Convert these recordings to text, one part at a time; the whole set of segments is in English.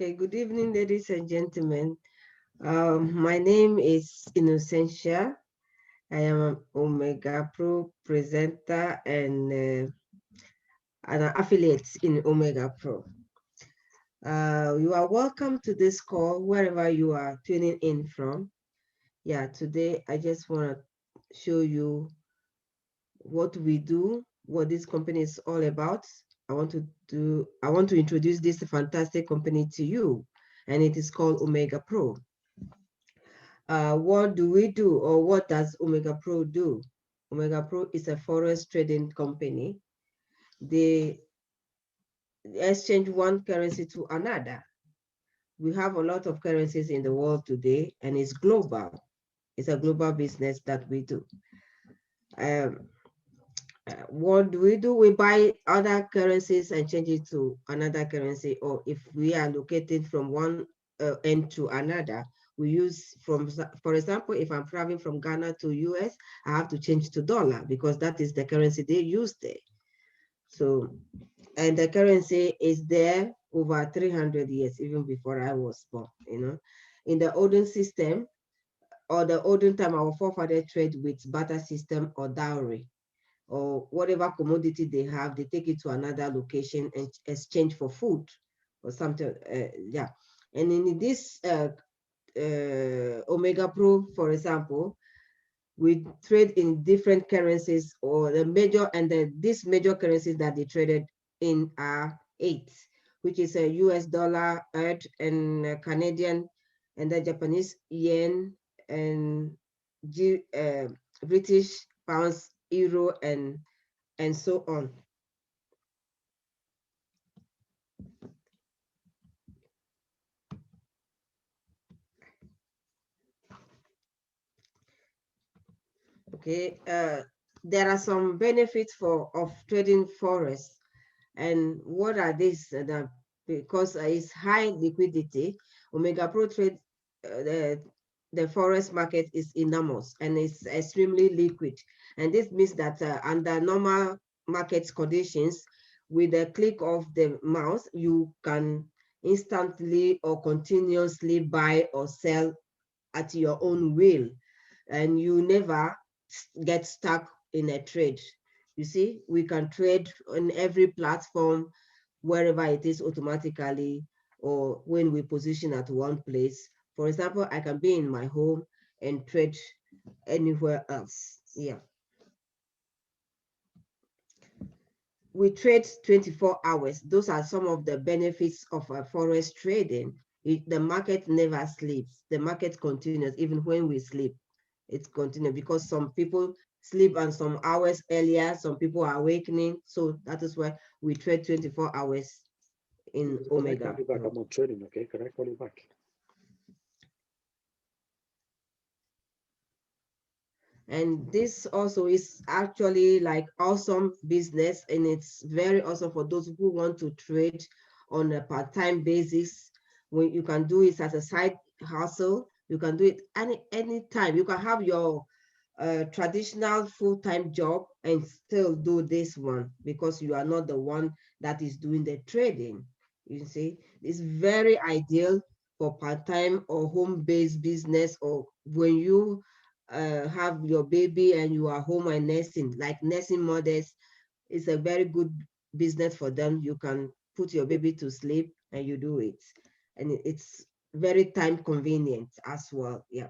Okay, good evening, ladies and gentlemen. My name is Innocentia. I am an Omegapro presenter and an affiliate in Omegapro. You are welcome to this call wherever you are tuning in from. Yeah, today I just want to show you what we do, what this company is all about. I want to introduce this fantastic company to you, and it is called Omegapro. What do we do, or what does Omegapro do? Omegapro is a forex trading company. They exchange one currency to another. We have a lot of currencies in the world today, and it's global. It's a global business that we do. What do? We buy other currencies and change it to another currency, or if we are located from one end to another, we use for example, if I'm traveling from Ghana to US, I have to change to dollar because that is the currency they use there. So, and the currency is there over 300 years, even before I was born, In the olden system, or the olden time, our forefathers trade with barter system or dowry, or whatever commodity they have, they take it to another location and exchange for food or something. Yeah. And in this Omegapro, for example, we trade in different currencies, or these major currencies that they traded in are 8, which is a US dollar, EUR, and Canadian, and the Japanese yen, and British pounds, euro, and so on. Okay, there are some benefits of trading forex, and what are these? Because it's high liquidity, Omegapro trade the forex market is enormous and it's extremely liquid, and this means that under normal market conditions, with a click of the mouse, you can instantly or continuously buy or sell at your own will, and you never get stuck in a trade. You see, we can trade on every platform, wherever it is automatically, or when we position at one place. For example, I can be in my home and trade anywhere else. Yeah. We trade 24 hours. Those are some of the benefits of forex trading. The market never sleeps. The market continues even when we sleep. It's continuous because some people sleep and some hours earlier, some people are awakening. So that is why we trade 24 hours in Omega. I'll be back. I'm on trading, okay? Can I call you back? And this also is actually like awesome business, and it's very awesome for those who want to trade on a part-time basis. When you can do it as a side hustle, you can do it any time. You can have your traditional full-time job and still do this one because you are not the one that is doing the trading. You see, it's very ideal for part-time or home-based business, or when you have your baby and you are home and nursing, like nursing mothers. It's a very good business for them. You can put your baby to sleep and you do it, and it's very time convenient as well. Yeah.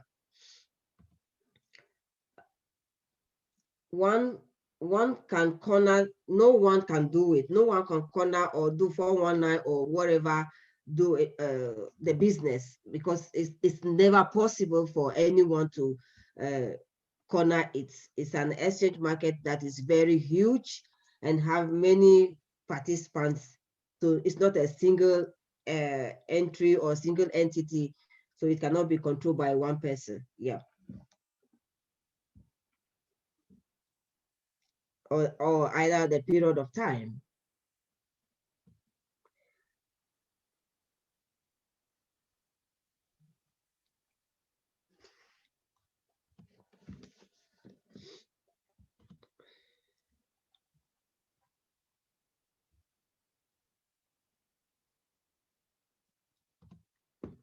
One can corner, no one can do it. No one can corner or do 419 or whatever, do it, the business, because it's never possible for anyone to corner it. It's an exchange market that is very huge and have many participants. So it's not a single entry or single entity. So it cannot be controlled by one person. Yeah. Or either the period of time.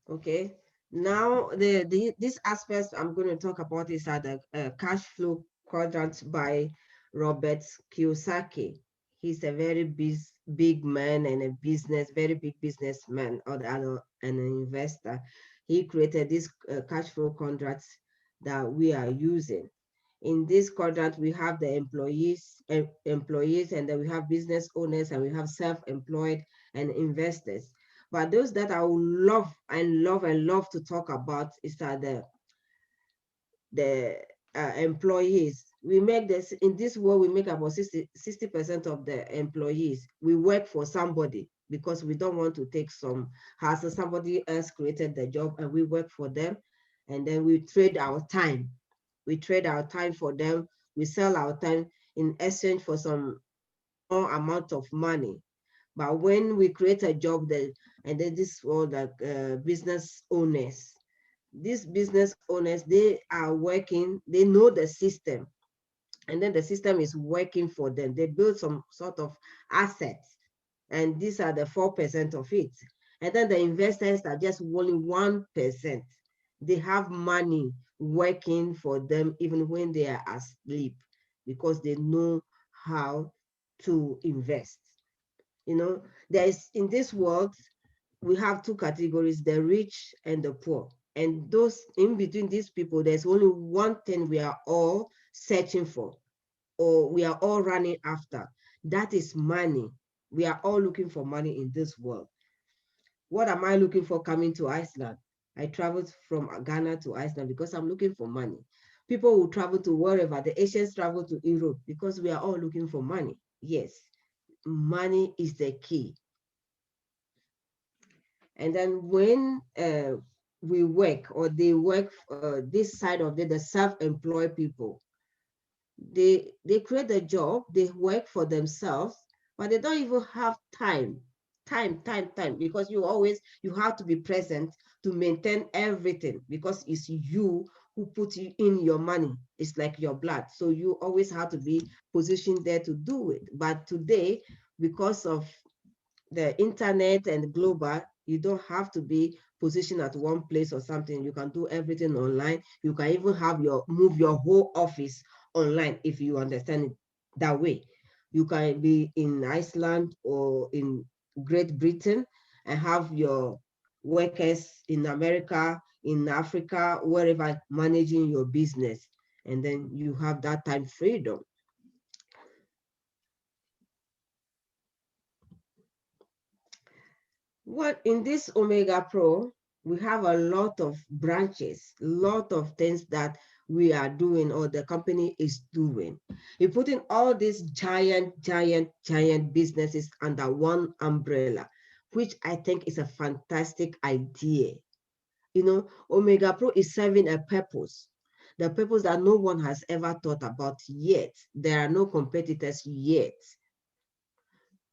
Okay. Now, this aspect I'm going to talk about is at the cash flow quadrant by Robert Kiyosaki. He's a very big man and a very big businessman or and an investor. He created this cash flow quadrant that we are using. In this quadrant, we have the employees, and then we have business owners, and we have self-employed and investors. But those that I would love and love and love to talk about is that the employees. We make this in this world, we make about 60% of the employees. We work for somebody because we don't want to take some hassle. Somebody else created the job and we work for them. And then we trade our time. We trade our time for them. We sell our time in exchange for some small amount of money. But when we create a job, and then this all the business owners, these business owners, they are working, they know the system, and then the system is working for them. They build some sort of assets, and these are the 4% of it. And then the investors are just only 1%. They have money working for them even when they are asleep because they know how to invest. There is in this world, we have two categories, the rich and the poor. And those in between these people, there's only one thing we are all searching for, or we are all running after. That is money. We are all looking for money in this world. What am I looking for coming to Iceland? I traveled from Ghana to Iceland because I'm looking for money. People will travel to wherever. The Asians travel to Europe because we are all looking for money. Yes, money is the key. And then when we work, or they work, this side of the self-employed people, they create a job, they work for themselves, but they don't even have time, because you have to be present to maintain everything, because it's you who put you in your money. It's like your blood, so you always have to be positioned there to do it. But today, because of the internet and global, you don't have to be positioned at one place or something. You can do everything online. You can even move your whole office online, if you understand it that way. You can be in Iceland or in Great Britain and have your workers in America, in Africa, wherever, managing your business. And then you have that time freedom. What in this Omegapro, we have a lot of branches, lot of things that we are doing, or the company is doing. You're putting all these giant businesses under one umbrella, which I think is a fantastic idea. Omegapro is serving a purpose, the purpose that no one has ever thought about yet. There are no competitors yet,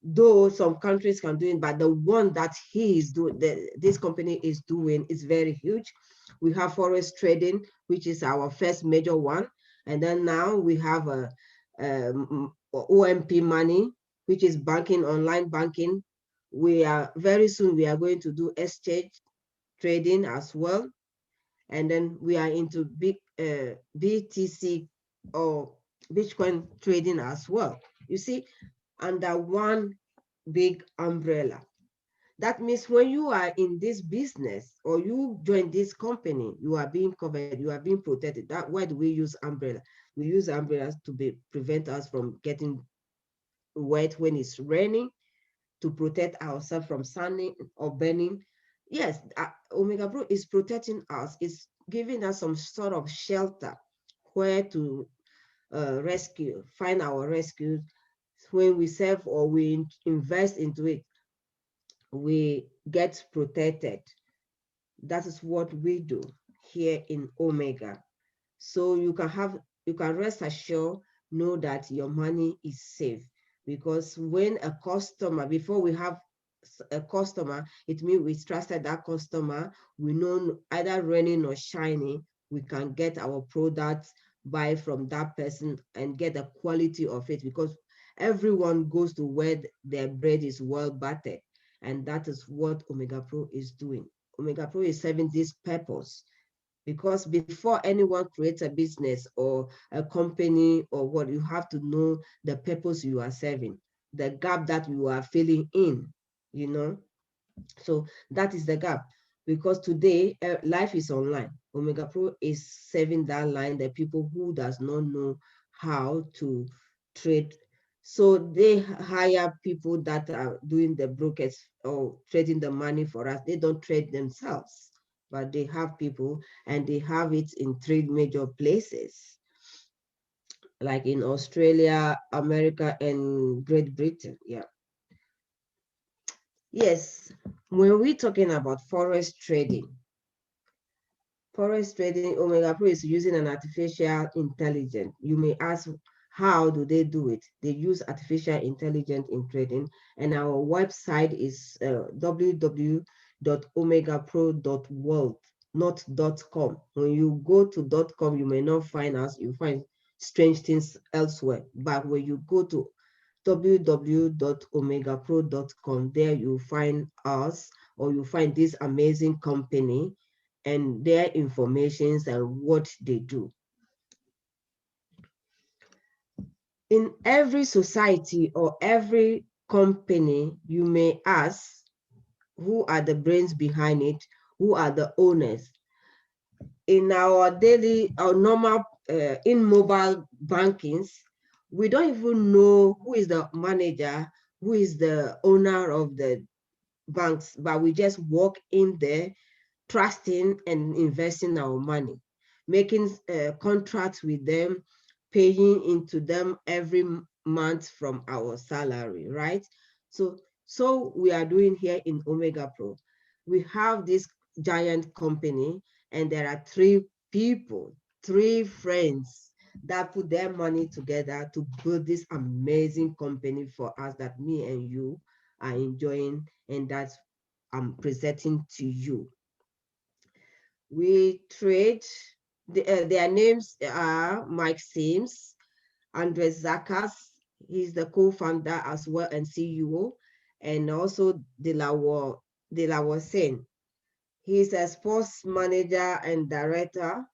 though some countries can do it, but the one that he is doing, this company is doing, is very huge. We have forex trading, which is our first major one. And then now we have OMP money, which is banking, online banking. Very soon we are going to do exchange trading as well. And then we are into big BTC or Bitcoin trading as well. You see, under one big umbrella. That means when you are in this business or you join this company, you are being covered, you are being protected. Why do we use umbrella? We use umbrellas to prevent us from getting wet when it's raining, to protect ourselves from sunning or burning. Yes, Omegapro is protecting us. It's giving us some sort of shelter where to find our rescue. When we save or we invest into it, we get protected. That is what we do here in Omega. So you can rest assured, know that your money is safe, because when a customer, before we have a customer, it means we trusted that customer. We know either raining or shining, we can get our products, buy from that person and get the quality of it, because everyone goes to where their bread is well buttered. And that is what Omegapro is doing. Omegapro is serving this purpose, because before anyone creates a business or a company or what, you have to know the purpose you are serving, the gap that you are filling in, you know. So that is the gap, because today life is online. Omegapro is serving that line, the people who does not know how to trade. So they hire people that are doing the brokers or trading the money for us. They don't trade themselves, but they have people, and they have it in three major places, like in Australia, America, and Great Britain. Yeah. Yes, when we're talking about forex trading, Omegapro is using an artificial intelligence. You may ask, how do they do it? They use artificial intelligence in trading, and our website is www.omegapro.world, not .com. When you go to .com, you may not find us. You find strange things elsewhere. But when you go to www.omegapro.com, there you find us, or you find this amazing company and their informations and what they do. In every society or every company, you may ask, who are the brains behind it? Who are the owners? In our daily, our normal, in mobile bankings, we don't even know who is the manager, who is the owner of the banks, but we just walk in there trusting and investing our money, making contracts with them, paying into them every month from our salary, right? So we are doing here in Omegapro. We have this giant company, and there are three people, three friends that put their money together to build this amazing company for us that me and you are enjoying, and that I'm presenting to you. We trade, their names are Mike Sims, Andres Zakas, he's the co-founder as well and CEO, and also Delaware Sen. He's a sports manager and director,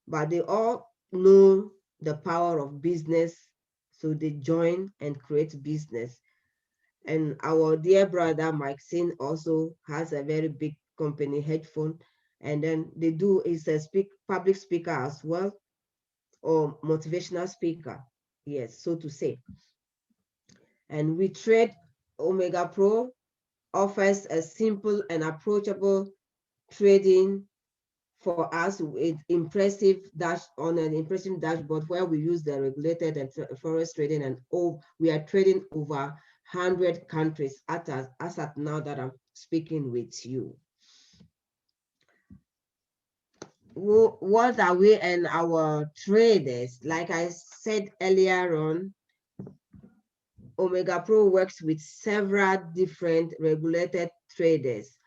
but they all know the power of business, so they join and create business. And our dear brother Mike Sin also has a very big company, Headphone, and then they do is a public speaker as well, or motivational speaker, yes, so to say. And we trade. Omegapro offers a simple and approachable trading for us with on an impressive dashboard, where we use the regulated and forex trading, and we are trading over 100 countries as at now that I'm speaking with you. What are we and our traders? Like I said earlier on, Omegapro works with several different regulated traders.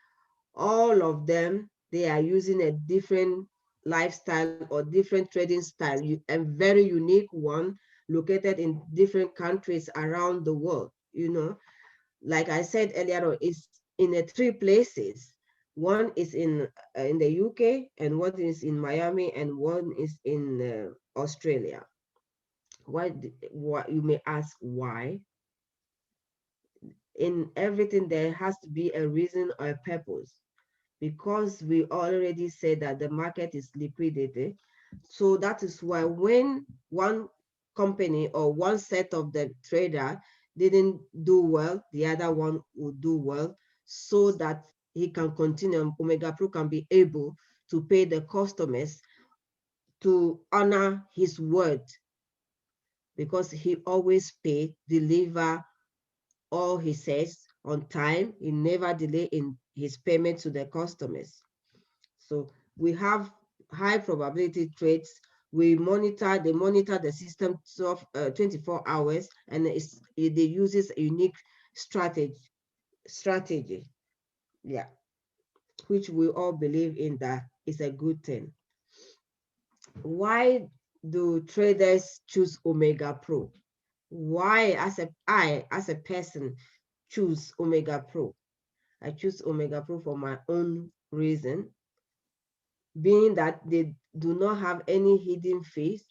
All of them, they are using a different lifestyle or different trading style, a very unique one, located in different countries around the world. Like I said earlier on, it's in three places. One is in the UK, and one is in Miami, and one is in Australia. Why? You may ask why? In everything, there has to be a reason or a purpose, because we already said that the market is liquidity. So that is why when one company or one set of the trader didn't do well, the other one will do well, so that he can continue. Omegapro can be able to pay the customers, to honor his word, because he always deliver all he says on time. He never delay in his payment to the customers. So we have high probability trades. They monitor the system 24 hours, and it uses a unique strategy, yeah, which we all believe in, that is a good thing. Why do traders choose Omegapro? Why, as a person, choose Omegapro? I choose Omegapro for my own reason, being that they do not have any hidden fees,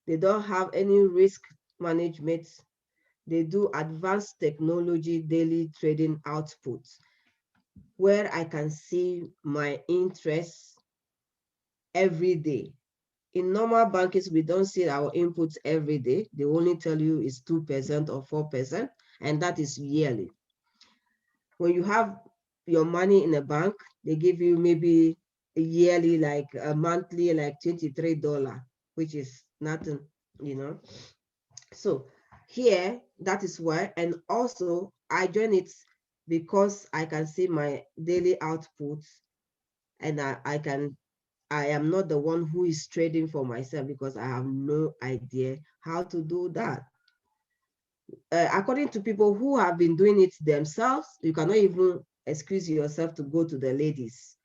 they don't have any risk management, they do advanced technology daily trading outputs where I can see my interest every day. In normal bankings, we don't see our inputs every day. They only tell you it's 2% or 4%, and that is yearly. When you have your money in a bank, they give you maybe a yearly, like a monthly, like $23, which is nothing, you know. So here, that is why, and also I join it because I can see my daily outputs, and I am not the one who is trading for myself because I have no idea how to do that. According to people who have been doing it themselves, you cannot even excuse yourself to go to the ladies.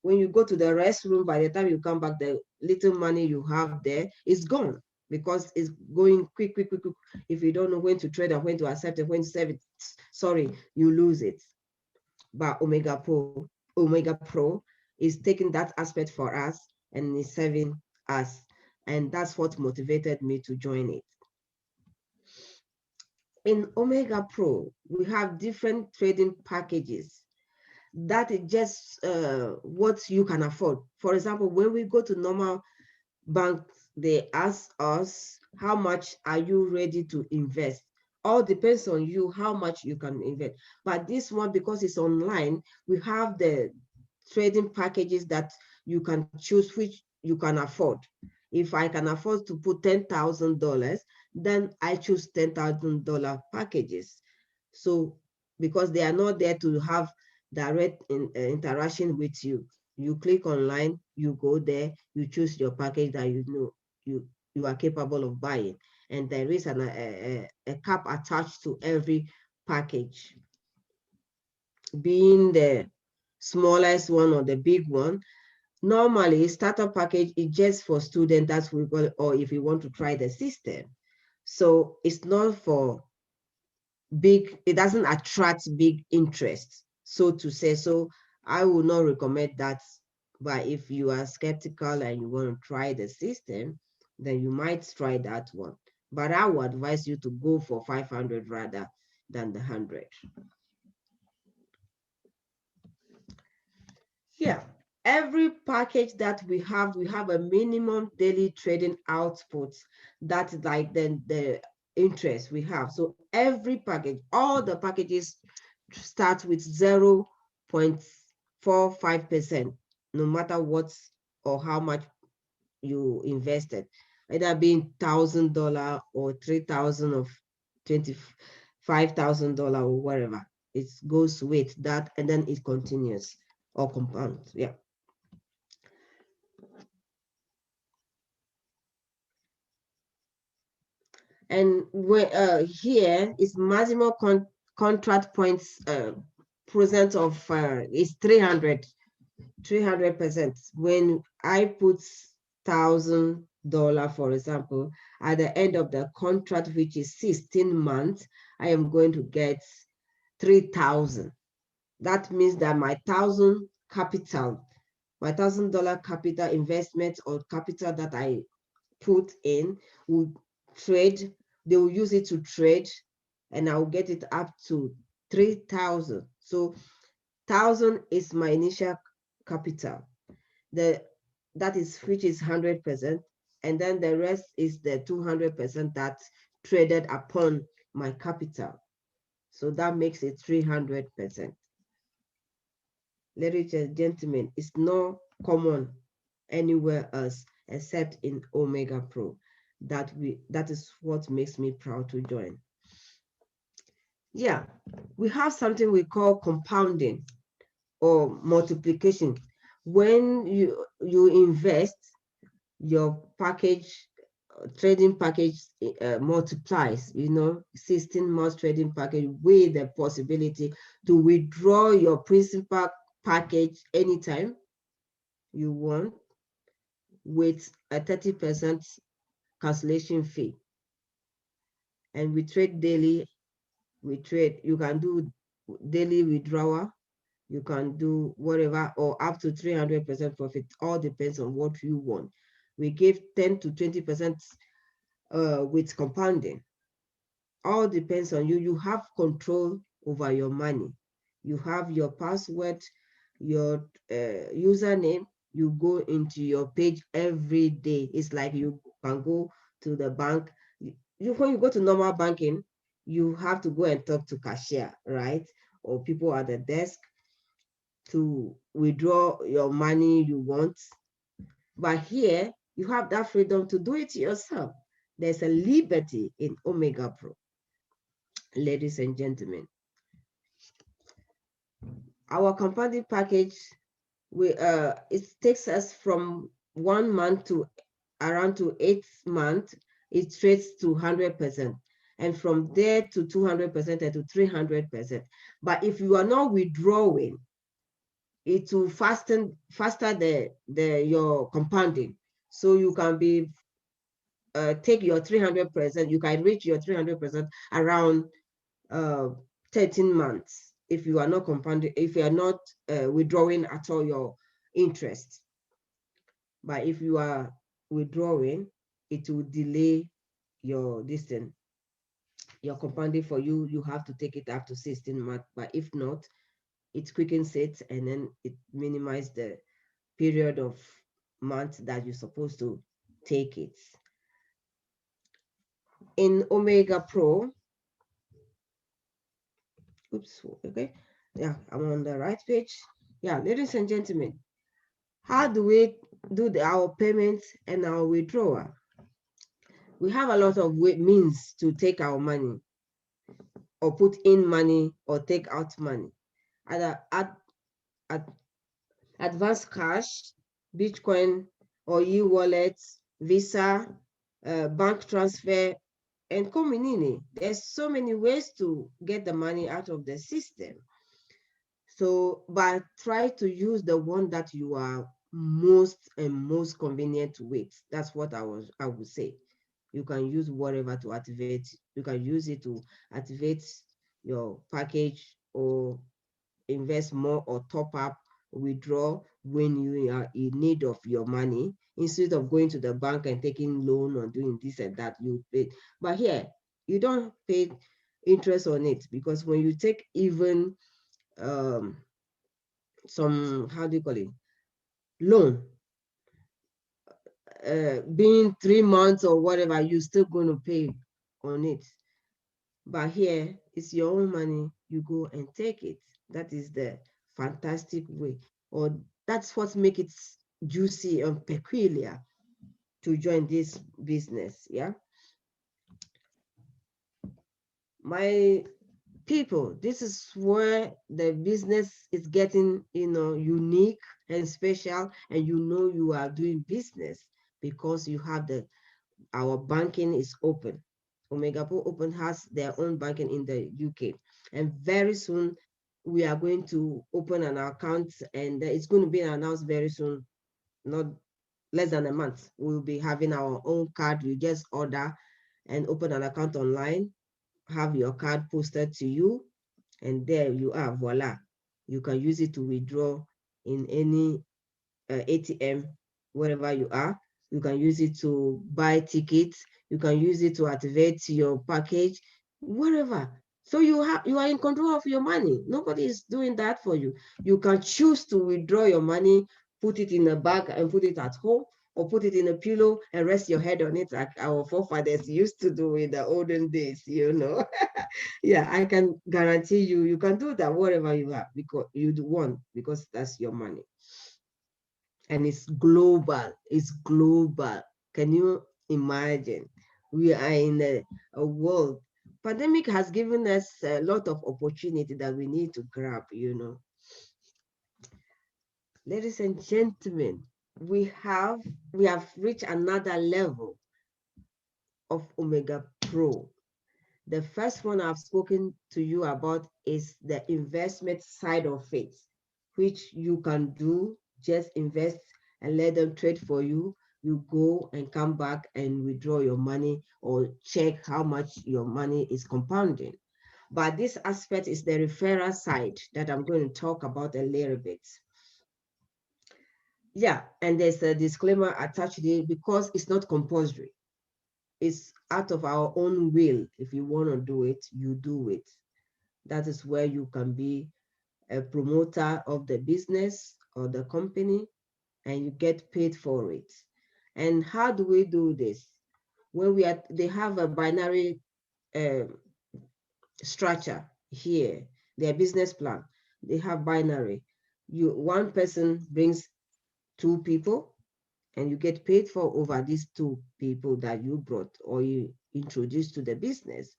When you go to the restroom, by the time you come back, the little money you have there is gone because it's going quick, quick, quick, quick. If you don't know when to trade and when to accept it, when to save it, sorry, you lose it. But Omega Pro is taking that aspect for us and is serving us. And that's what motivated me to join it. In Omega Pro, we have different trading packages that is just what you can afford. For example, when we go to normal banks, they ask us, how much are you ready to invest? All depends on you, how much you can invest. But this one, because it's online, we have the trading packages that you can choose which you can afford. If I can afford to put $10,000, then I choose $10,000 packages. So because they are not there to have direct interaction with you, you click online, you go there, you choose your package that you know you are capable of buying, and there is a cap attached to every package, being the smallest one or the big one. Normally, starter package is just for students, that's we call, or if you want to try the system. So it's not for big, it doesn't attract big interest, so to say. So I would not recommend that. But if you are skeptical and you want to try the system, then you might try that one. But I would advise you to go for 500 rather than the 100. Yeah, every package that we have a minimum daily trading output. That's like the interest we have. So every package, all the packages start with 0.45%, no matter what or how much you invested, either being $1,000 or 3,000 of $25,000 or whatever. It goes with that, and then it continues or compounds. Yeah. And here is maximum contract points present of is 300%. When I put $1,000, for example, at the end of the contract, which is 16 months, I am going to get 3,000. That means that my $1,000 capital investment or capital that I put in will trade, they will use it to trade, and I'll get it up to 3,000. So 1,000 is my initial capital. That is, which is 100%, and then the rest is the 200% that traded upon my capital. So that makes it 300%. Ladies and gentlemen, it's not common anywhere else except in Omega Pro. That is what makes me proud to join. Yeah, we have something we call compounding or multiplication. When you invest, your package, trading package multiplies, 16 months trading package with the possibility to withdraw your principal package anytime you want with a 30% cancellation fee. And we trade daily. You can do daily withdrawal You can do whatever, or up to 300% profit. All depends on what you want. We give 10 to 20% with compounding. All depends on you. You have control over your money. You have your password, your username. You go into your page every day. It's like you can go to the bank. When you go to normal banking, you have to go and talk to cashier, right? Or people at the desk to withdraw your money you want. But here, you have that freedom to do it yourself. There's a liberty in Omegapro, ladies and gentlemen. Our compounding package, it takes us from 1 month to around to 8 months. It trades to 100%, and from there to 200% and to 300%. But if you are not withdrawing, it will faster your compounding. So you can be take your 300%. You can reach your 300% around 13 months if you are not compounding, if you are not withdrawing at all your interest. But if you are withdrawing, it will delay your distance, your compounding for you. You have to take it up to 16 months. But if not, it quickens it, and then it minimizes the period of months that you're supposed to take it. In Omegapro, oops, okay, yeah, I'm on the right page. Yeah, ladies and gentlemen, how do we do our payments and our withdrawal? We have a lot of means to take our money, or put in money, or take out money. Either advance cash, Bitcoin, or e-wallet, Visa, bank transfer, and Kominini. There's so many ways to get the money out of the system. So, but try to use the one that you are most convenient with. That's what I would say. You can use whatever to activate. You can use it to activate your package, or invest more, or top up, withdraw when you are in need of your money, instead of going to the bank and taking loan or doing this and that. You pay, but here you don't pay interest on it, because when you take even some, how do you call it, loan, being 3 months or whatever, you're still going to pay on it. But here, it's your own money. You go and take it. That is the fantastic way, or that's what makes it juicy and peculiar to join this business. Yeah. My people, this is where the business is getting, unique and special, and you are doing business because you have our banking is open. Omegapro Open has their own banking in the UK, and very soon we are going to open an account, and it's going to be announced very soon, not less than a month. We'll be having our own card. You just order and open an account online, have your card posted to you, and there you are, voila. You can use it to withdraw in any ATM, wherever you are. You can use it to buy tickets. You can use it to activate your package, wherever. So you are in control of your money. Nobody is doing that for you. You can choose to withdraw your money, put it in a bag and put it at home, or put it in a pillow and rest your head on it, like our forefathers used to do in the olden days, Yeah, I can guarantee you can do that wherever you are, because you want, because that's your money. And it's global. It's global. Can you imagine? We are in a world. Pandemic has given us a lot of opportunity that we need to grab. Ladies and gentlemen, we have reached another level of Omegapro. The first one I've spoken to you about is the investment side of it, which you can do. Just invest and let them trade for you. You go and come back and withdraw your money, or check how much your money is compounding. But this aspect is the referral side that I'm going to talk about a little bit. Yeah, and there's a disclaimer attached to it because it's not compulsory. It's out of our own will. If you want to do it, you do it. That is where you can be a promoter of the business or the company and you get paid for it. And how do we do this? When they have a binary uh, structure here, their business plan, they have binary. One person brings two people and you get paid for over these two people that you brought or you introduced to the business.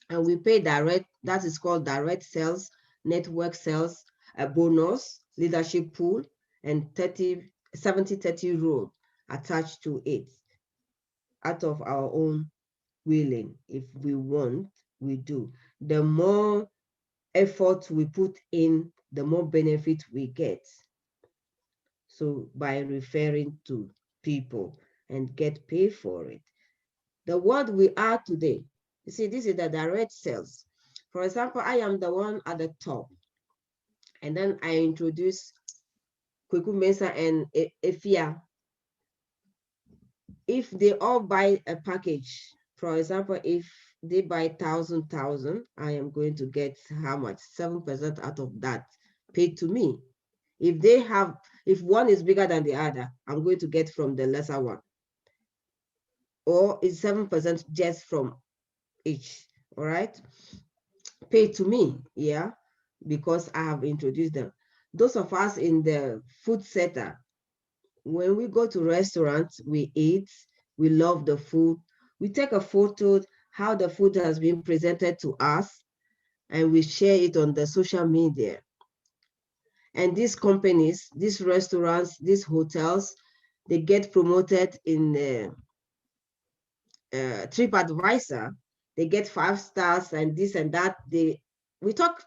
And we pay direct, that is called direct sales, network sales, a bonus, leadership pool, and 70-30 rule attached to it out of our own willing. If we want, we do. The more effort we put in, the more benefit we get. So by referring to people and get paid for it. The world we are today, you see, this is the direct sales. For example, I am the one at the top. And then I introduce Kweku Mensah and Efia. If they all buy a package, for example, if they buy 1,000, I am going to get how much? 7% out of that paid to me. If one is bigger than the other, I'm going to get from the lesser one. Or it's 7% just from each, all right? Paid to me, yeah, because I have introduced them. Those of us in the food sector, when we go to restaurants, we eat, we love the food, we take a photo, how the food has been presented to us, and we share it on the social media. And these companies, these restaurants, these hotels, they get promoted in TripAdvisor. They get 5 stars and this and that. We talk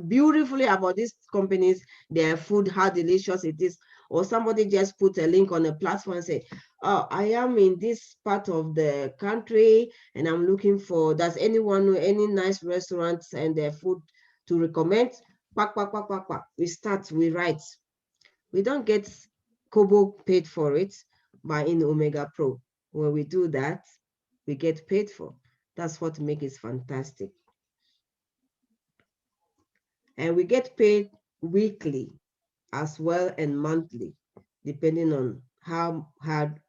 beautifully about these companies, their food, how delicious it is. Or somebody just put a link on a platform and say, oh, I am in this part of the country and I'm looking for, does anyone know any nice restaurants and their food to recommend? Quack, quack, quack, quack, quack. We write. We don't get Kobo paid for it, but in Omegapro, when we do that, we get paid for. That's what makes it fantastic. And we get paid weekly as well and monthly, depending on how hard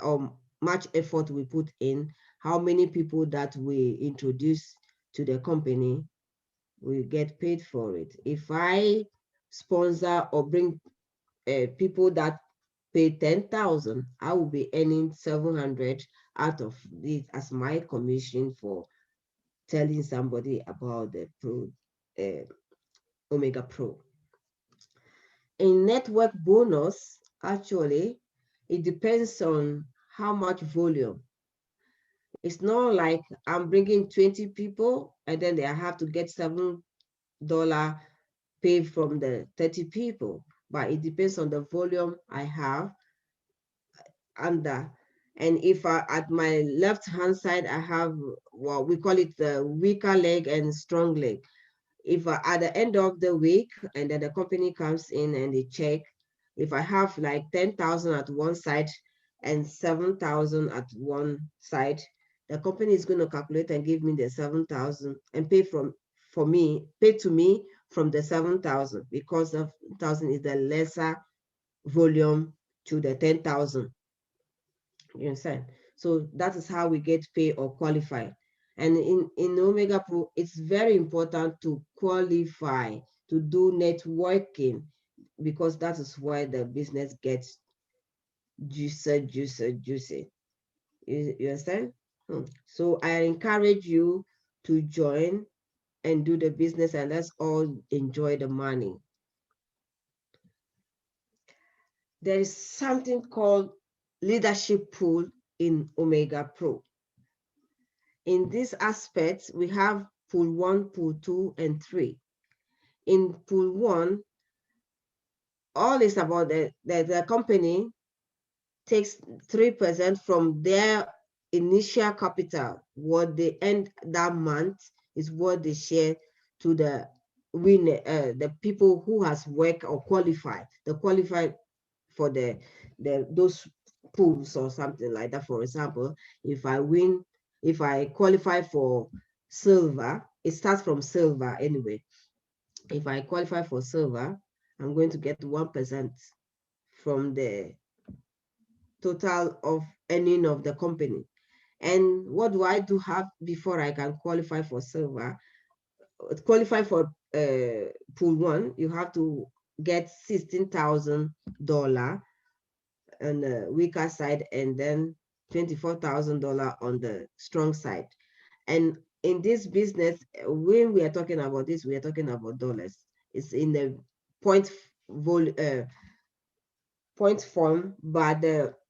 or much effort we put in, how many people that we introduce to the company, we get paid for it. If I sponsor or bring people that pay 10,000, I will be earning 700 out of it as my commission for telling somebody about the Omegapro. In network bonus, actually, it depends on how much volume. It's not like I'm bringing 20 people and then I have to get $7 paid from the 30 people, but it depends on the volume I have under. And if at my left hand side, I have what we call it the weaker leg and strong leg. If at the end of the week and then the company comes in and they check, if I have like 10,000 at one side and 7,000 at one side, the company is going to calculate and give me the 7,000 and pay to me from the 7,000 because the 1,000 is the lesser volume to the 10,000. You understand? So that is how we get paid or qualify. And in Omegapro, it's very important to qualify, to do networking, because that is why the business gets juicy. You understand? So I encourage you to join and do the business, and let's all enjoy the money. There is something called leadership pool in Omegapro. In this aspect, we have pool 1, pool 2, and 3. In pool 1, all is about the company takes 3% from their initial capital, what they end that month, is what they share to the winner, the people who has worked or qualified, the qualified for the those pools or something like that. For example, if I win, if I qualify for silver, it starts from silver anyway. If I qualify for silver, I'm going to get 1% from the total of earning of the company. And what do I do have before I can qualify for silver? Qualify for pool one, you have to get $16,000 on the weaker side, and then $24,000 on the strong side. And in this business, when we are talking about this, we are talking about dollars. It's in the point point form, but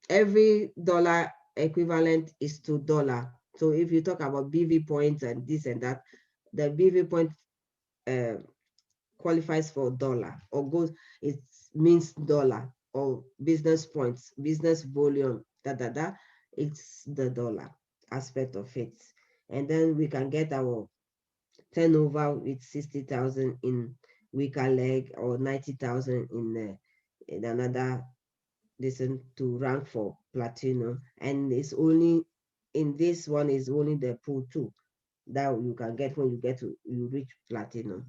every dollar equivalent is $2. So if you talk about BV points and this and that, the BV point uh, qualifies for dollar or goes, it means dollar or business points, business volume, it's the dollar aspect of it. And then we can get our turnover with 60,000 in weaker leg or 90,000 in another listen to rank for platinum. And it's only in this one is only the pool two that you can get when you reach platinum.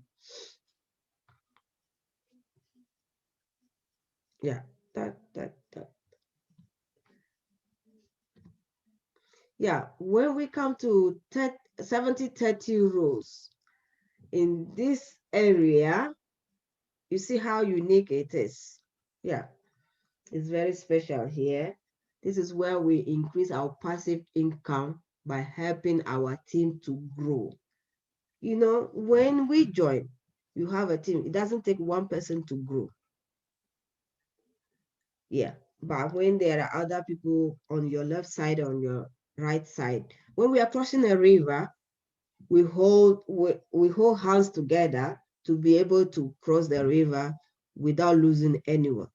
Yeah, that. Yeah, when we come to 70-30 rules in this area, you see how unique it is. Yeah, it's very special here. This is where we increase our passive income by helping our team to grow. You know, when we join, you have a team. It doesn't take one person to grow. Yeah, but when there are other people on your left side, on your right side, when we are crossing a river, we hold hands together to be able to cross the river without losing anyone.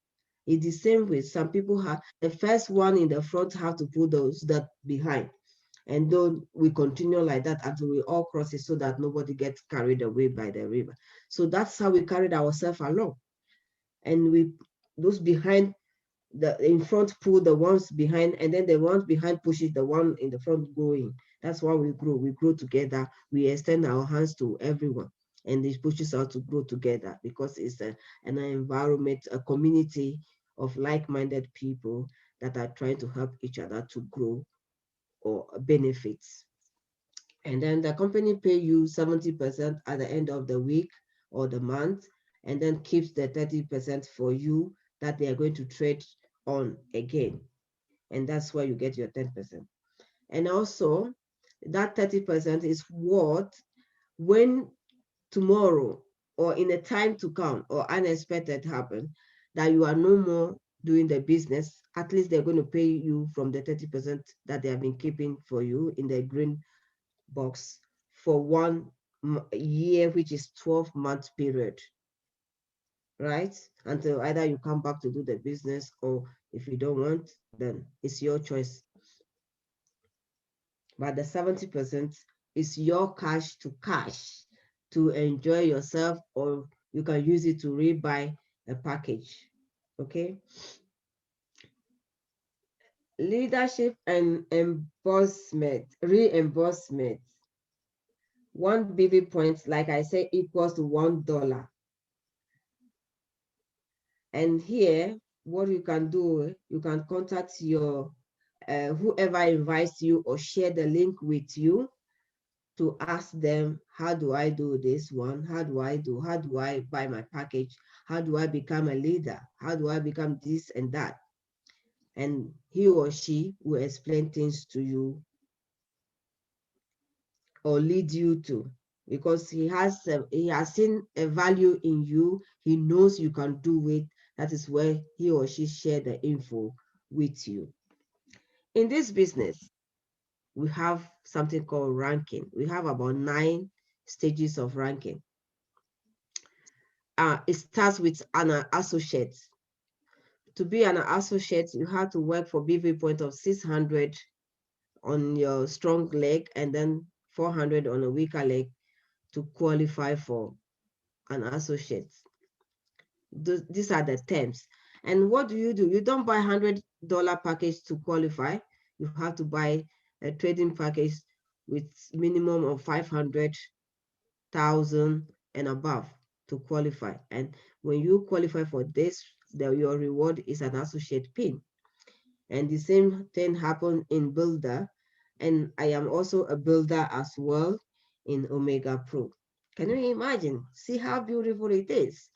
It's the same way some people have the first one in the front have to put those that behind. And then we continue like that until we all cross it so that nobody gets carried away by the river. So that's how we carried ourselves along. And we those behind the in front pull the ones behind, and then the ones behind pushes the one in the front going. That's why we grow. We grow together. We extend our hands to everyone, and this pushes us to grow together because it's an environment, a community of like-minded people that are trying to help each other to grow or benefits. And then the company pay you 70% at the end of the week or the month, and then keeps the 30% for you that they are going to trade on again. And that's where you get your 10%. And also, that 30% is what, when tomorrow or in a time to come or unexpected happen, that you are no more doing the business, at least they're going to pay you from the 30% that they have been keeping for you in the green box for 1 year, which is 12-month period, right? Until either you come back to do the business, or if you don't want, then it's your choice. But the 70% is your cash to enjoy yourself, or you can use it to rebuy a package. Okay. Leadership and reimbursement. 1 BV point, like I say, equals to $1. And here, what you can do, you can contact your whoever invites you or share the link with you to ask them, how do I do this one? How do I buy my package? How do I become a leader? How do I become this and that? And he or she will explain things to you or lead you to, because he has seen a value in you. He knows you can do it. That is where he or she share the info with you. In this business, we have something called ranking. We have about 9 stages of ranking. It starts with an associate. To be an associate, you have to work for BV point of 600 on your strong leg, and then 400 on a weaker leg to qualify for an associate. These are the terms. And what do? You don't buy $100 package to qualify. You have to buy a trading package with minimum of 500,000 and above to qualify. And when you qualify for this, your reward is an associate pin. And the same thing happened in builder. And I am also a builder as well in Omegapro. Can you imagine? See how beautiful it is.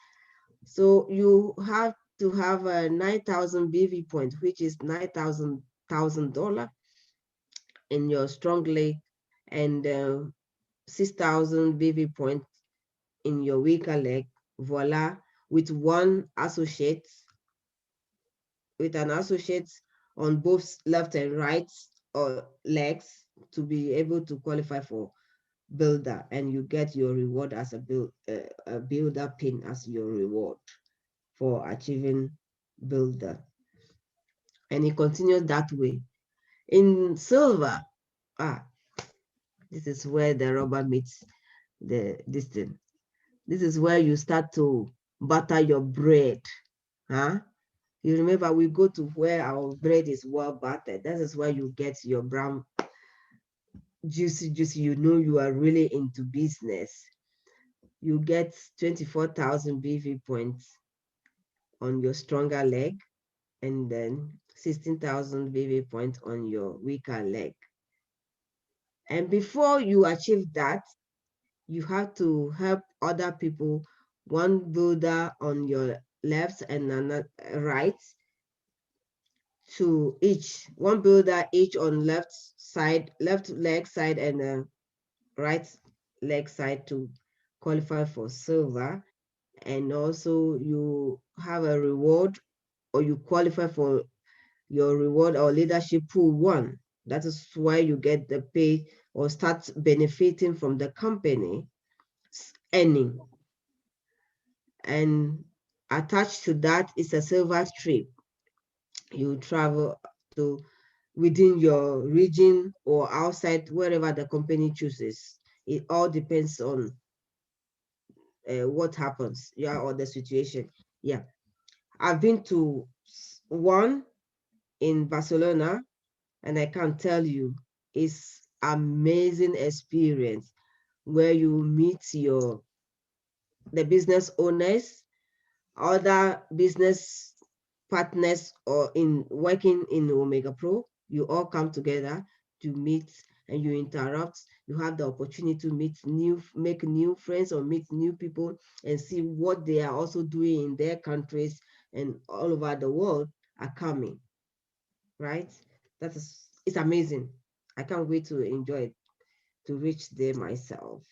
So you have to have a 9,000 BV point, which is $9,000 in your strong leg, and 6,000 BV point in your weaker leg. Voila, with an associate on both left and right or legs to be able to qualify for builder, and you get your reward as a builder pin as your reward for achieving builder. And it continues that way. In silver, this is where the rubber meets this thing. This is where you start to butter your bread. You remember we go to where our bread is well buttered. That is where you get your brown, juicy. You know you are really into business. You get 24,000 BV points on your stronger leg, and then 16,000 BV points on your weaker leg. And before you achieve that, you have to help other people, one builder on your left and another right, to one builder each on left leg side, and right leg side to qualify for silver. And also you have a reward, or you qualify for your reward or leadership pool 1. That is why you get the pay or start benefiting from the company earning. And attached to that is a silver strip. You travel to within your region or outside, wherever the company chooses. It all depends on what happens, or the situation. I've been to one in Barcelona, and I can tell you, it's amazing experience where you meet the business owners, other business partners, or in working in Omegapro. You all come together to meet, and you interact. You have the opportunity to make new friends, or meet new people, and see what they are also doing in their countries and all over the world are coming, right? It's amazing. I can't wait to enjoy it, to reach there myself.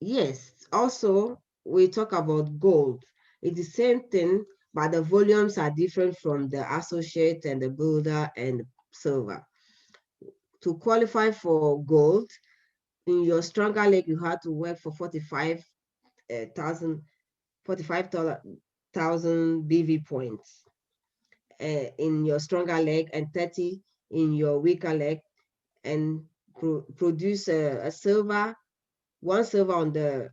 Yes, also we talk about gold. It's the same thing, but the volumes are different from the associate and the builder and silver. To qualify for gold, in your stronger leg, you have to work for 45,000 BV points in your stronger leg, and 30 in your weaker leg, and produce one silver on the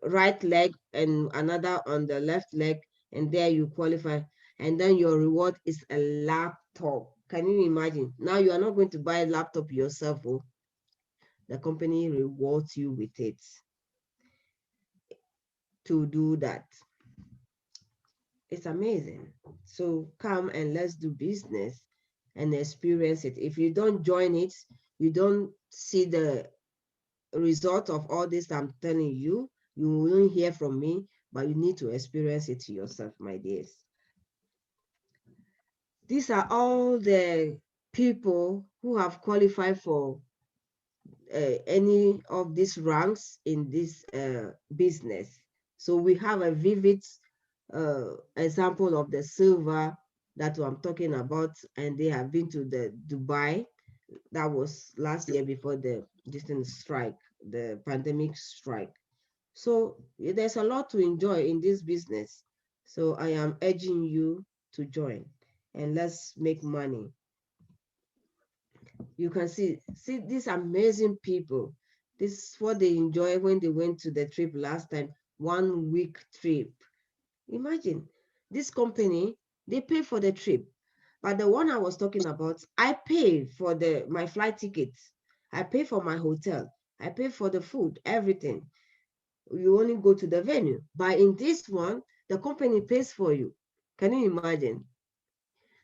right leg and another on the left leg, and there you qualify. And then your reward is a laptop. Can you imagine? Now you are not going to buy a laptop yourself. The company rewards you with it to do that. It's amazing. So come and let's do business and experience it. If you don't join it, you don't see the result of all this I'm telling you. You won't hear from me, but you need to experience it yourself, my dears. These are all the people who have qualified for any of these ranks in this business. So we have a vivid example of the silver that I'm talking about, and they have been to the Dubai. That was last year before the distant strike, the pandemic strike. So there's a lot to enjoy in this business. So I am urging you to join, and let's make money. You can see these amazing people. This is what they enjoy when they went to the trip last time, 1 week trip. Imagine this company, they pay for the trip. But the one I was talking about, I pay for my flight tickets. I pay for my hotel. I pay for the food, everything. You only go to the venue. But in this one, the company pays for you. Can you imagine?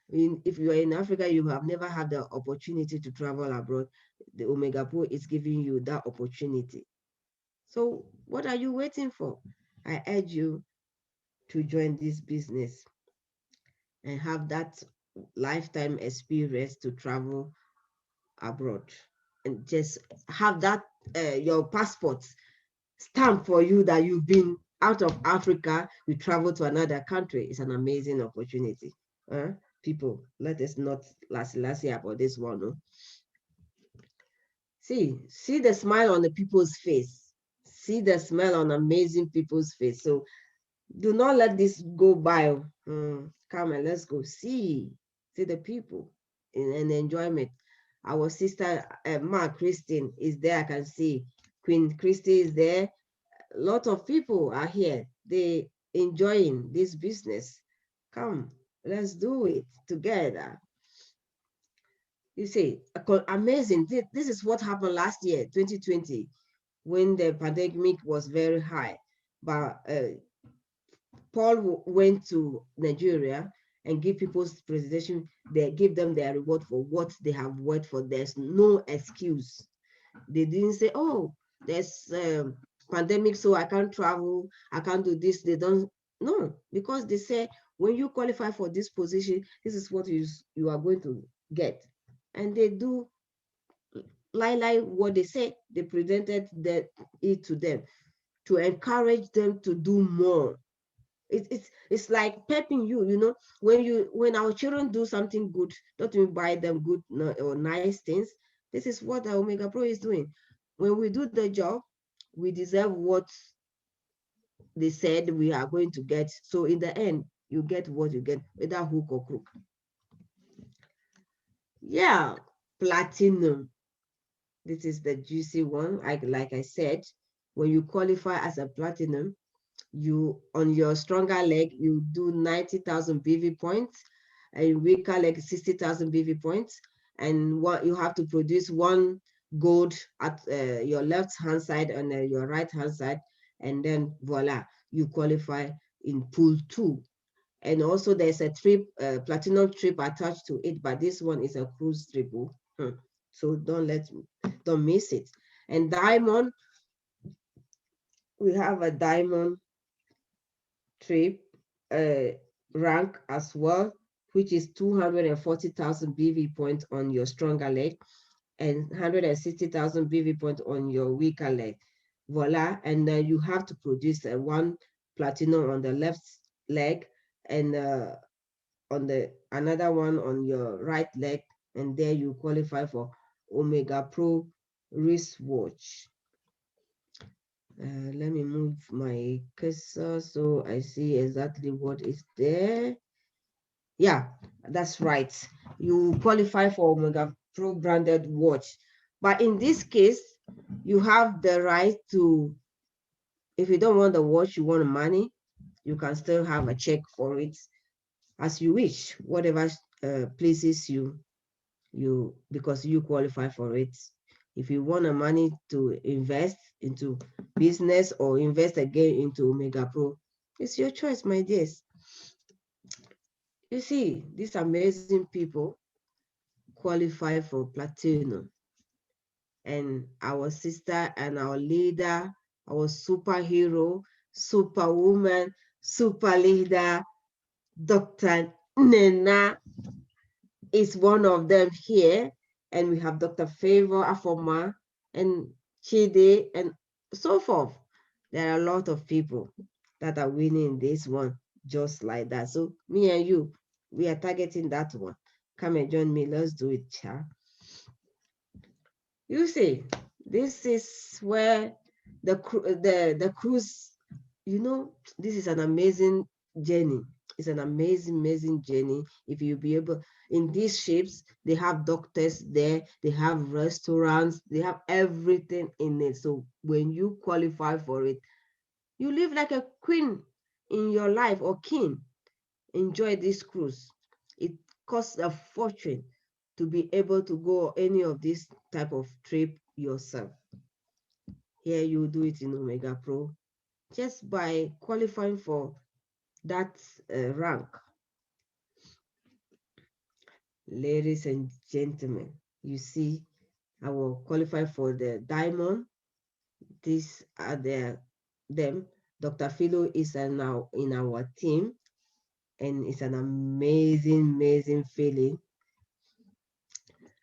If you are in Africa, you have never had the opportunity to travel abroad. The Omegapro is giving you that opportunity. So what are you waiting for? I urge you to join this business and have that lifetime experience to travel abroad, and just have that your passport stamp for you that you've been out of Africa, you travel to another country. It's an amazing opportunity. People, let us not last year about this one. No? See the smile on the people's face. See the smile on amazing people's face. So do not let this go by. Come and let's go see the people in enjoyment. Our sister Ma Christine is there. I can see Queen Christy is there. A lot of people are here. They enjoying this business. Come, let's do it together. You see, amazing. This is what happened last year, 2020, when the pandemic was very high. But Paul went to Nigeria and give people's presentation. They give them their reward for what they have worked for. There's no excuse. They didn't say, "Oh, there's pandemic, so I can't travel. I can't do this." They don't. No, because they say when you qualify for this position, this is what you are going to get, and they do like what they say. They presented it to them to encourage them to do more. It's like pepping you, when our children do something good, don't we buy them good or nice things? This is what our Omegapro is doing. When we do the job, we deserve what they said we are going to get. So in the end, you get what you get, whether hook or crook. Yeah, platinum. This is the juicy one. Like I said, when you qualify as a platinum, you on your stronger leg, you do 90,000 BV points, and weaker leg 60,000 BV points, and what you have to produce one gold at your left hand side and your right hand side, and then voila, you qualify in pool 2. And also there's a trip, platinum trip attached to it, but this one is a cruise trip. So don't miss it. And diamond, we have a diamond trip rank as well, which is 240,000 BV points on your stronger leg and 160,000 BV points on your weaker leg. Voila. And then you have to produce one platinum on the left leg and on the another one on your right leg. And there you qualify for Omegapro wristwatch. Let me move my cursor so I see exactly what is there. Yeah, that's right. You qualify for Omegapro branded watch. But in this case, you have the right to, if you don't want the watch, you want money, you can still have a check for it as you wish, whatever pleases you, because you qualify for it. If you want the money to invest into business or invest again into Omegapro, it's your choice, my dears. You see, these amazing people qualify for platinum. And our sister and our leader, our superhero, superwoman, super leader, Dr. Nena is one of them here. And we have Dr. Favor Afoma and Chide and so forth. There are a lot of people that are winning this one just like that. So me and you, we are targeting that one. Come and join me. Let's do it, child. You see, this is where the cruise, this is an amazing journey. It's an amazing journey. If you be able, in these ships, they have doctors there, they have restaurants, they have everything in it. So when you qualify for it, you live like a queen in your life or king. Enjoy this cruise. It costs a fortune to be able to go any of this type of trip yourself. Here you do it in Omegapro just by qualifying for that rank. Ladies and gentlemen, you see, I will qualify for the diamond. These are them. Dr. Philo is now in our team, and it's an amazing, amazing feeling.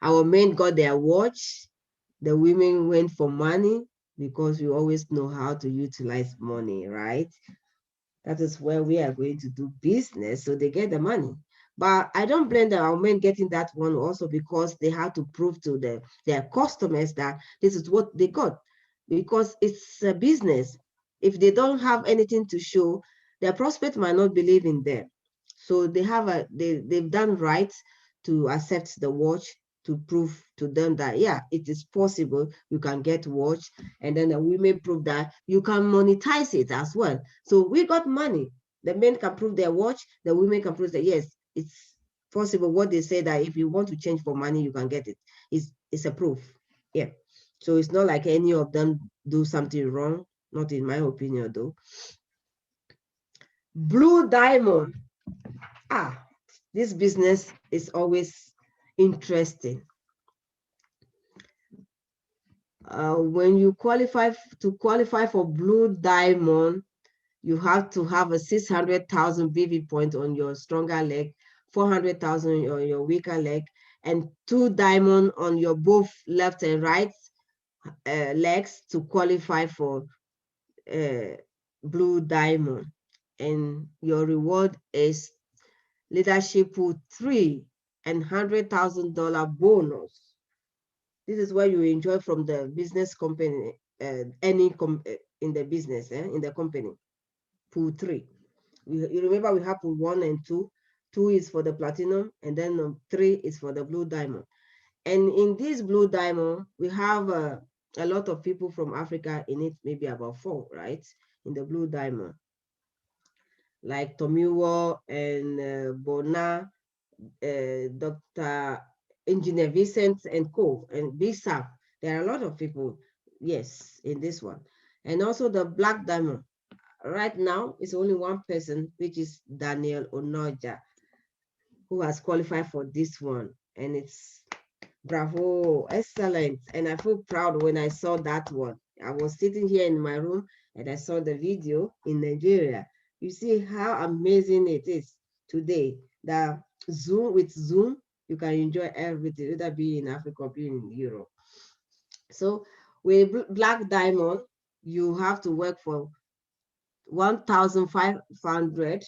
Our men got their watch. The women went for money because we always know how to utilize money, right? That is where we are going to do business, so they get the money. But I don't blame our men getting that one also because they have to prove to their customers that this is what they got, because it's a business. If they don't have anything to show, their prospect might not believe in them. So they've done right to accept the watch, to prove to them that, yeah, it is possible you can get watch, and then the women prove that you can monetize it as well. So we got money. The men can prove their watch, the women can prove that, yes, it's possible. What they say that if you want to change for money, you can get it. It's a proof. Yeah. So it's not like any of them do something wrong, not in my opinion though. Blue diamond. This business is always interesting. When you qualify for blue diamond, you have to have a 600,000 BV point on your stronger leg, 400,000 on your weaker leg, and 2 diamond on your both left and right legs to qualify for blue diamond. And your reward is leadership pool 3 and $100,000 bonus. This is what you enjoy from the business company, in the business, in the company. Pool 3. You remember we have pool 1 and 2. 2 is for the platinum, and then 3 is for the blue diamond. And in this blue diamond, we have a lot of people from Africa in it, maybe about 4, right? In the blue diamond, like Tomiwo and Bona, Dr. Engineer Vincent and Co. and Bisa. There are a lot of people, yes, in this one. And also the black diamond. Right now, it's only one person, which is Daniel Onoja, who has qualified for this one. And it's bravo, excellent. And I feel proud when I saw that one. I was sitting here in my room and I saw the video in Nigeria. You see how amazing it is today that Zoom, you can enjoy everything, whether be in Africa or be in Europe. So with black diamond, you have to work for 1,500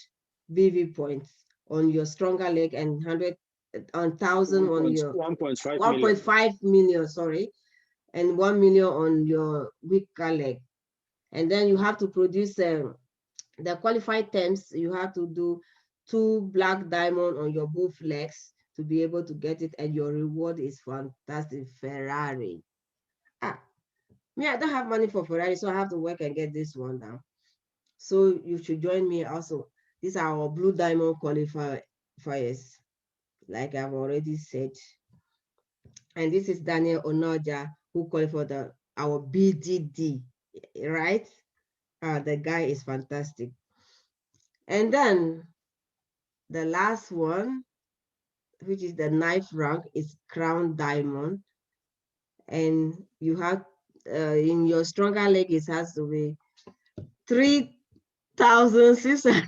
BV points on your stronger leg and 1,000 on your 1.5 million, sorry, and 1 million on your weaker leg. And then you have to produce the qualified terms. You have to do 2 black diamond on your both legs to be able to get it, and your reward is fantastic. Ferrari. Me, I don't have money for Ferrari, so I have to work and get this one down. So you should join me also. These are our blue diamond qualifiers, like I've already said. And this is Daniel Onoja, who qualified for our BDD, right? The guy is fantastic. And then the last one, which is the 9th rank, is crown diamond. And you have, in your stronger leg, it has to be 3,600.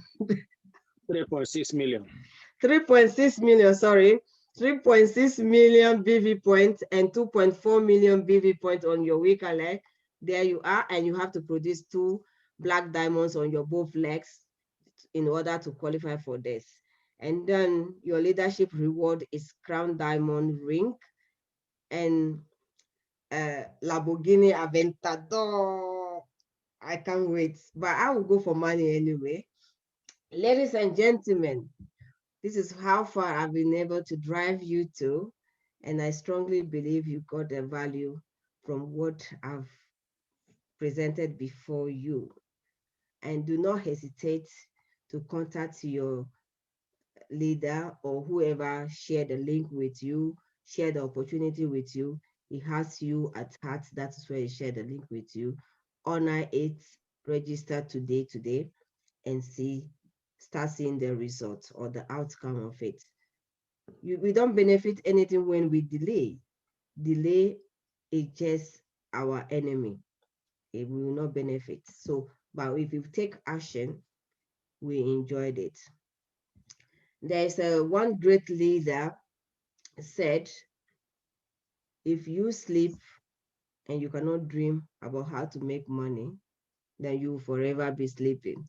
3.6 million. 3.6 million, sorry. 3.6 million BV points and 2.4 million BV points on your weaker leg. There you are, and you have to produce 2 black diamonds on your both legs in order to qualify for this. And then your leadership reward is crown diamond ring and Lamborghini Aventador. I can't wait, but I will go for money anyway. Ladies and gentlemen, This is how far I've been able to drive you to, and I strongly believe you got the value from what I've presented before you. And do not hesitate to contact your leader or whoever shared the link with you, share the opportunity with you. He has you at heart. That's why he shared the link with you. Honor it, register today, and start seeing the results or the outcome of it. We don't benefit anything when we delay. Delay is just our enemy. We will not benefit. So, but if you take action, we enjoyed it. There's one great leader said, if you sleep and you cannot dream about how to make money, then you will forever be sleeping.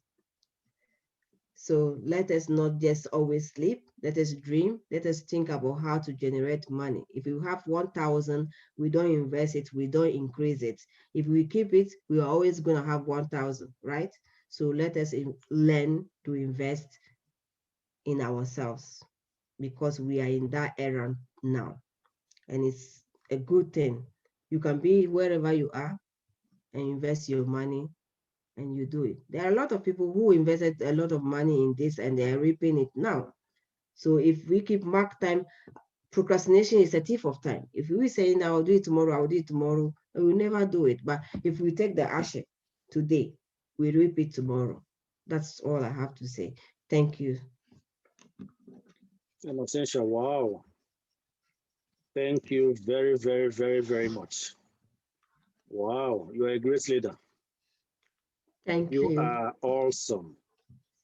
So let us not just always sleep. Let us dream. Let us think about how to generate money. If you have 1,000, we don't invest it, we don't increase it. If we keep it, we are always going to have 1,000, right? So let us learn to invest in ourselves because we are in that era now. And it's a good thing. You can be wherever you are and invest your money and you do it. There are a lot of people who invested a lot of money in this and they are reaping it now. So if we keep mark time, procrastination is a thief of time. If we say now I'll do it tomorrow, I'll do it tomorrow, we will never do it. But if we take the action today, we reap it tomorrow. That's all I have to say. Thank you. And essential, wow. Thank you very, very, very, very much. Wow, you are a great leader. Thank You you. are awesome.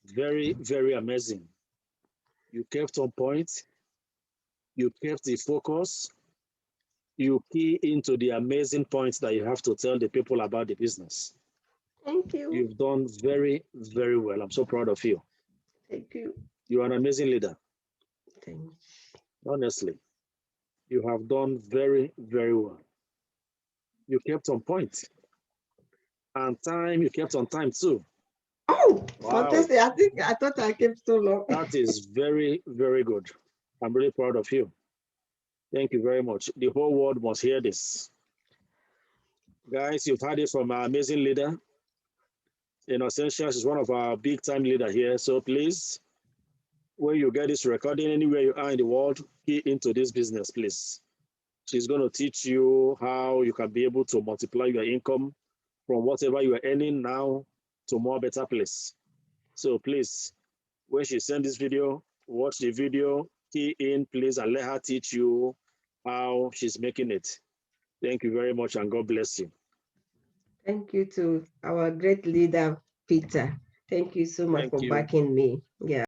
Very, very amazing. You kept on point. You kept the focus. You key into the amazing points that you have to tell the people about the business. Thank you. You've done very, very well. I'm so proud of you. Thank you. You are an amazing leader. Thank Honestly, you have done very, very well. You kept on point. And time, you kept on time too. Oh, Wow. fantastic. I thought I kept so long. That is very, very good. I'm really proud of you. Thank you very much. The whole world must hear this. Guys, you've heard it from our amazing leader. In Essentials is one of our big time leader here. So please, when you get this recording, anywhere you are in the world, key into this business, please. She's going to teach you how you can be able to multiply your income from whatever you are earning now to more better place. So please, when she sends this video, watch the video, key in, please, and let her teach you how she's making it. Thank you very much, and God bless you. Thank you to our great leader, Peter. Thank you so much Thank for you. backing me. Yeah.